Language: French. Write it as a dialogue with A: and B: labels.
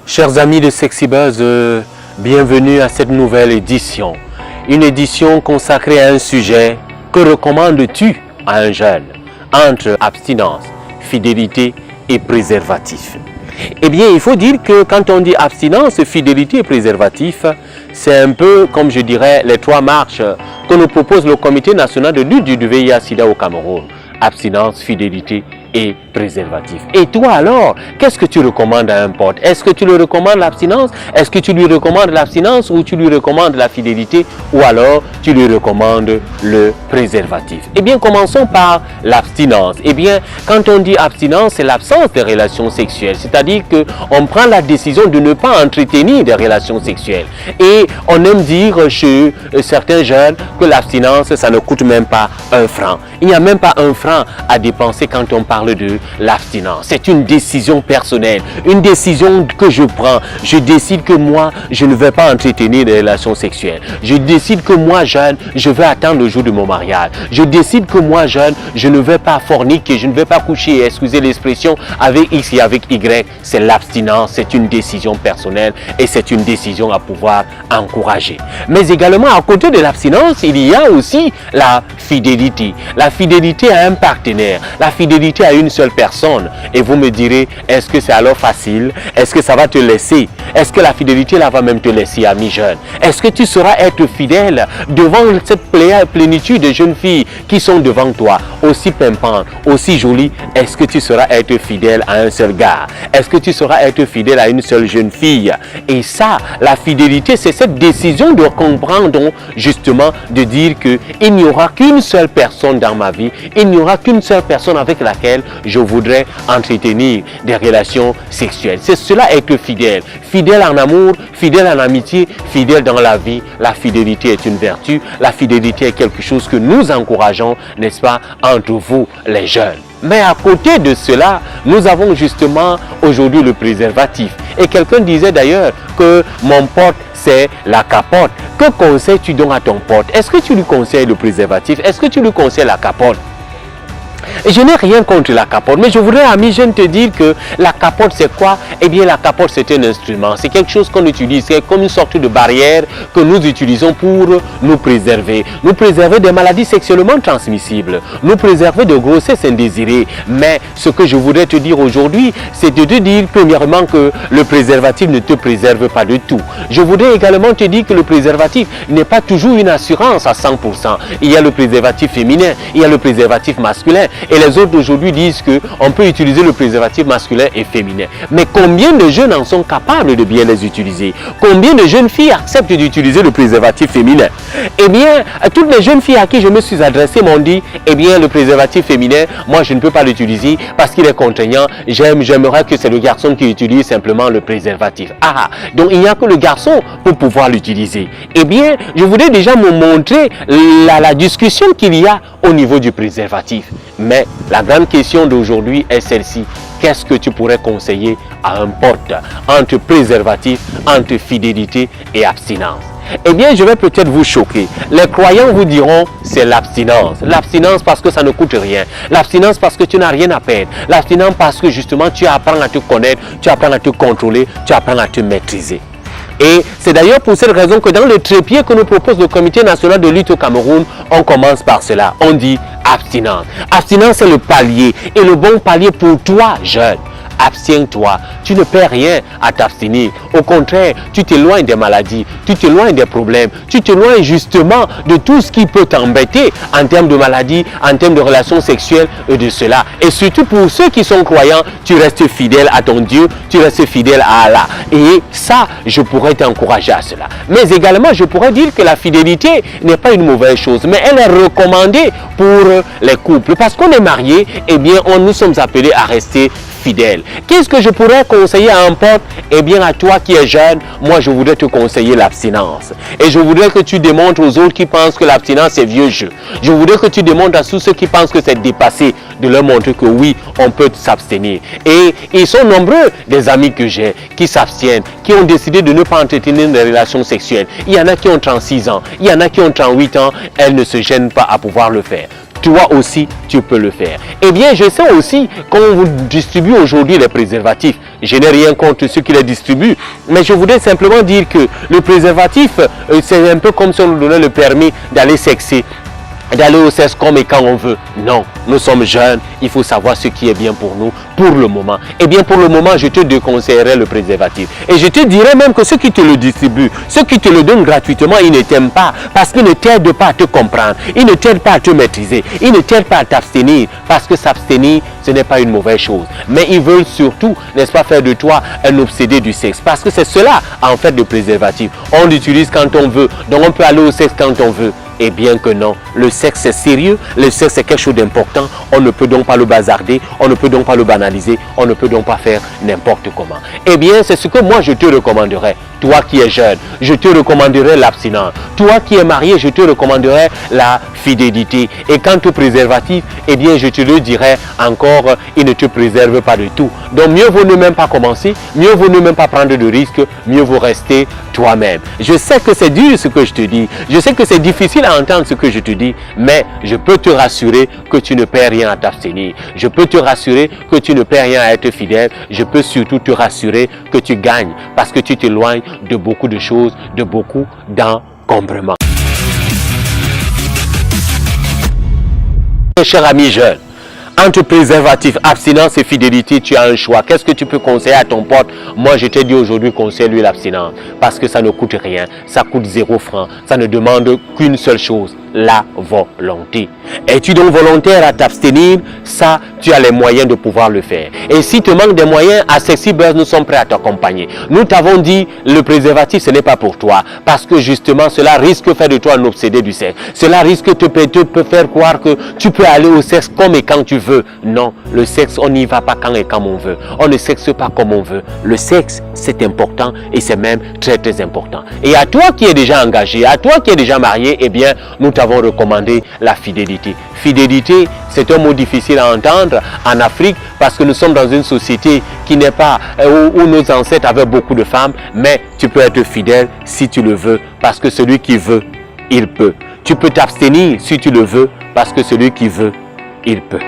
A: Chers amis de Sexy Buzz, bienvenue à cette nouvelle édition. Une édition consacrée à un sujet que recommandes-tu à un jeune entre abstinence, fidélité et préservatif? Eh bien, il faut dire que quand on dit abstinence, fidélité et préservatif, c'est un peu, comme je dirais, les trois marches que nous propose le Comité national de lutte du VIH-Sida au Cameroun. Abstinence, fidélité et préservatif. Et toi alors, qu'est-ce que tu recommandes à un pote? Est-ce que tu lui recommandes l'abstinence? Est-ce que tu lui recommandes l'abstinence ou tu lui recommandes la fidélité? Ou alors tu lui recommandes le préservatif? Eh bien, commençons par l'abstinence. Eh bien, quand on dit abstinence, c'est l'absence de relations sexuelles. C'est-à-dire qu'on prend la décision de ne pas entretenir des relations sexuelles. Et on aime dire chez certains jeunes que l'abstinence, ça ne coûte même pas un franc. Il n'y a même pas un franc à dépenser quand on parle de l'abstinence. C'est une décision personnelle, une décision que je prends. Je décide que moi, je ne vais pas entretenir des relations sexuelles. Je décide que moi, jeune, je vais attendre le jour de mon mariage. Je décide que moi, jeune, je ne vais pas forniquer, je ne vais pas coucher, excusez l'expression, avec X et avec Y. C'est l'abstinence, c'est une décision personnelle et c'est une décision à pouvoir encourager. Mais également, à côté de l'abstinence, il y a aussi la fidélité. La fidélité à un partenaire, la fidélité à une seule personne. Et vous me direz, est-ce que c'est alors facile? Est-ce que ça va te laisser? Est-ce que la fidélité là va même te laisser, ami jeune? Est-ce que tu sauras être fidèle devant cette plénitude de jeunes filles qui sont devant toi, aussi pimpantes, aussi jolies? Est-ce que tu sauras être fidèle à un seul gars? Est-ce que tu sauras être fidèle à une seule jeune fille? Et ça, la fidélité, c'est cette décision de comprendre justement, de dire qu'il n'y aura qu'une seule personne dans ma vie, il n'y aura qu'une seule personne avec laquelle je voudrais entretenir des relations sexuelles. C'est cela être fidèle. Fidèle en amour, fidèle en amitié, fidèle dans la vie. La fidélité est une vertu. La fidélité est quelque chose que nous encourageons, n'est-ce pas, entre vous les jeunes. Mais à côté de cela, nous avons justement aujourd'hui le préservatif. Et quelqu'un disait d'ailleurs que mon pote, c'est la capote. Que conseilles-tu donc à ton pote? Est-ce que tu lui conseilles le préservatif? Est-ce que tu lui conseilles la capote? Et je n'ai rien contre la capote, mais je voudrais, ami jeune, te dire que la capote, c'est quoi? Eh bien, la capote, c'est un instrument. C'est quelque chose qu'on utilise. C'est comme une sorte de barrière que nous utilisons pour nous préserver. Nous préserver des maladies sexuellement transmissibles. Nous préserver de grossesses indésirées. Mais ce que je voudrais te dire aujourd'hui, c'est de te dire, premièrement, que le préservatif ne te préserve pas de tout. Je voudrais également te dire que le préservatif n'est pas toujours une assurance à 100%. Il y a le préservatif féminin, il y a le préservatif masculin. Et les autres aujourd'hui disent qu'on peut utiliser le préservatif masculin et féminin. Mais combien de jeunes en sont capables de bien les utiliser? Combien de jeunes filles acceptent d'utiliser le préservatif féminin? Eh bien, toutes les jeunes filles à qui je me suis adressé m'ont dit, eh bien, le préservatif féminin, moi je ne peux pas l'utiliser parce qu'il est contraignant. J'aimerais que c'est le garçon qui utilise simplement le préservatif. Ah, donc il n'y a que le garçon pour pouvoir l'utiliser. Eh bien, je voudrais déjà me montrer la discussion qu'il y a au niveau du préservatif. Mais la grande question d'aujourd'hui est celle-ci. Qu'est-ce que tu pourrais conseiller à un pote entre préservatif, entre fidélité et abstinence? Eh bien, je vais peut-être vous choquer. Les croyants vous diront, c'est l'abstinence. L'abstinence parce que ça ne coûte rien. L'abstinence parce que tu n'as rien à perdre. L'abstinence parce que justement, tu apprends à te connaître, tu apprends à te contrôler, tu apprends à te maîtriser. Et c'est d'ailleurs pour cette raison que dans le trépied que nous propose le Comité national de lutte au Cameroun, on commence par cela. On dit abstinence. Abstinence, c'est le palier. Et le bon palier pour toi, jeune. Abstiens-toi, tu ne perds rien à t'abstenir. Au contraire, tu t'éloignes des maladies, tu t'éloignes des problèmes, tu t'éloignes justement de tout ce qui peut t'embêter en termes de maladies, en termes de relations sexuelles et de cela. Et surtout pour ceux qui sont croyants, tu restes fidèle à ton Dieu, tu restes fidèle à Allah. Et ça, je pourrais t'encourager à cela. Mais également, je pourrais dire que la fidélité n'est pas une mauvaise chose, mais elle est recommandée pour les couples. Parce qu'on est marié, eh bien, nous sommes appelés à rester fidèle. Qu'est-ce que je pourrais conseiller à un pote? Eh bien, à toi qui es jeune, moi je voudrais te conseiller l'abstinence. Et je voudrais que tu démontres aux autres qui pensent que l'abstinence c'est vieux jeu. Je voudrais que tu démontres à tous ceux qui pensent que c'est dépassé, de leur montrer que oui, on peut s'abstenir. Et ils sont nombreux, des amis que j'ai, qui s'abstiennent, qui ont décidé de ne pas entretenir des relations sexuelles. Il y en a qui ont 36 ans, il y en a qui ont 38 ans, elles ne se gênent pas à pouvoir le faire. Toi aussi, tu peux le faire. Eh bien, je sais aussi qu'on vous distribue aujourd'hui les préservatifs. Je n'ai rien contre ceux qui les distribuent, mais je voudrais simplement dire que le préservatif, c'est un peu comme si on nous donnait le permis d'aller sexer, d'aller au sexe comme et quand on veut. Non, nous sommes jeunes, il faut savoir ce qui est bien pour nous, pour le moment. Eh bien, pour le moment, je te déconseillerais le préservatif. Et je te dirais même que ceux qui te le distribuent, ceux qui te le donnent gratuitement, ils ne t'aiment pas parce qu'ils ne t'aident pas à te comprendre, ils ne t'aident pas à te maîtriser, ils ne t'aident pas à t'abstenir parce que s'abstenir, ce n'est pas une mauvaise chose. Mais ils veulent surtout, n'est-ce pas, faire de toi un obsédé du sexe parce que c'est cela, en fait, le préservatif. On l'utilise quand on veut, donc on peut aller au sexe quand on veut. Eh bien que non, le sexe c'est sérieux, le sexe c'est quelque chose d'important, on ne peut donc pas le bazarder, on ne peut donc pas le banaliser, on ne peut donc pas faire n'importe comment. Eh bien c'est ce que moi je te recommanderais, toi qui es jeune, je te recommanderais l'abstinence, toi qui es marié, je te recommanderais la fidélité. Et quant au préservatif, eh bien je te le dirais encore, il ne te préserve pas de tout. Donc mieux vaut ne même pas commencer, mieux vaut ne même pas prendre de risques, mieux vaut rester toi-même. Je sais que c'est dur ce que je te dis, je sais que c'est difficile à entendre ce que je te dis, mais je peux te rassurer que tu ne perds rien à t'abstenir. Je peux te rassurer que tu ne perds rien à être fidèle. Je peux surtout te rassurer que tu gagnes parce que tu t'éloignes de beaucoup de choses, de beaucoup d'encombrements. Cher ami jeune, entre préservatif, abstinence et fidélité, tu as un choix. Qu'est-ce que tu peux conseiller à ton pote? Moi, je t'ai dit aujourd'hui, conseille-lui l'abstinence. Parce que ça ne coûte rien. Ça coûte 0 franc. Ça ne demande qu'une seule chose, la volonté. Es-tu donc volontaire à t'abstenir? Ça, tu as les moyens de pouvoir le faire. Et si tu manques des moyens, à Sexy Buzz, nous sommes prêts à t'accompagner. Nous t'avons dit, le préservatif, ce n'est pas pour toi. Parce que justement, cela risque de faire de toi un obsédé du sexe. Cela risque de te faire croire que tu peux aller au sexe comme et quand tu veux. Non, le sexe, on n'y va pas quand et comme on veut. On ne sexe pas comme on veut. Le sexe, c'est important et c'est même très très important. Et à toi qui es déjà engagé, à toi qui es déjà marié, eh bien, nous t'avons recommandé la fidélité. Fidélité, c'est un mot difficile à entendre en Afrique parce que nous sommes dans une société qui n'est pas où nos ancêtres avaient beaucoup de femmes, mais tu peux être fidèle si tu le veux parce que celui qui veut, il peut. Tu peux t'abstenir si tu le veux parce que celui qui veut, il peut.